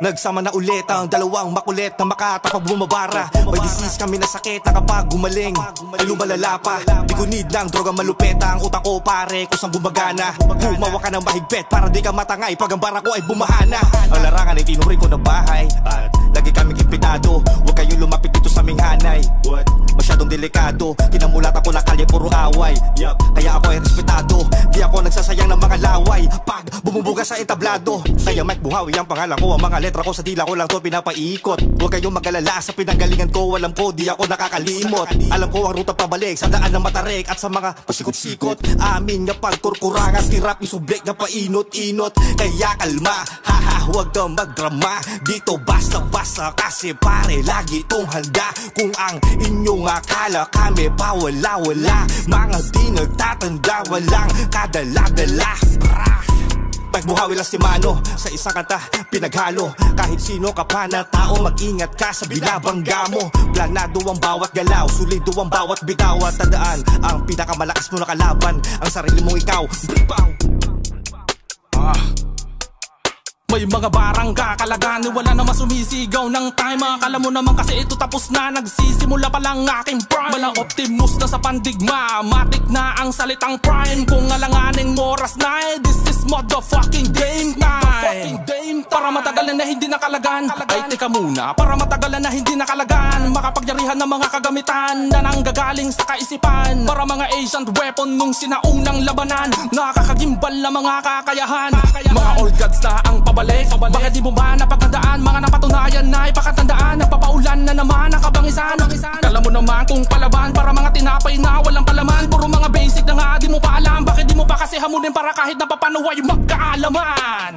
Nagsama na ulit ang dalawang makulit na makatapag bumabara. May disease kami na sakit na kapag gumaling ay lumalala pa. Di ko need ng droga malupet ang utak ko pare kusang bumagana. Gumawa ka ng mahigpit para di ka matangay pag ang bara ko ay bumahana. Ang larangan ay tinuring ko na bahay at lagi kaming impitado. Huwag kayong lumapit dito sa aming hanay. Masyadong delikado, kinamulatan ko na kalye puro away. Kaya ako ay respetado, di ako nagsasayang ng mga laway pag bumubuga sa entablado. Kaya Mike Buhawi ang pangalan ko, ang mga letra ko sa dila ko lang to pinapaikot. Huwag kayong magalala sa pinanggalingan ko, alam ko di ako nakakalimot. Alam ko ang ruta pabalik sa daan ng matarik at sa mga pasikot-sikot. Amin nga pagkurkurangan, tirap isublik na painot-inot. Kaya kalma, haha, huwag kang magdrama. Dito basta-basta kasi pare lagi tong handa. Kung ang inyong akala kami pa wala-wala, mga di nagtatanda, walang kadala-dala. Mike Buhawi lang si Mano, sa isang kanta pinaghalo. Kahit sino ka pa na tao, mag-ingat ka sa binabangga mo. Planado ang bawat galaw, sulido ang bawat bitaw. At tandaan, ang pinakamalakas mo na kalaban, ang sarili mong ikaw. May mga barang kakalagan, wala naman sumisigaw ng time. Akala mo naman kasi ito tapos na, nagsisimula pa lang aking prime. Walang optimus na sa pandigma, matik na ang salitang prime. Kung alanganing oras na this is motherfucking game time. Para matagalan na hindi nakalagan, ay teka muna, para matagalan na hindi nakalagan, makapagyarihan ng mga kagamitan na nanggagaling sa kaisipan. Para mga ancient weapon nung sinaunang labanan, nakakagimbal na mga kakayahan. Mga old gods na ang pabalik, bakit di mo ba napagandaan? Mga napatunayan na ipakatandaan, nagpapaulan na naman ang kabangisan. Kala mo naman kung palaban, para mga tinapay na walang palaman. Puro mga basic na nga di mo pa alam, bakit di mo pa kasi hamunin para kahit na papano ay magkaalaman.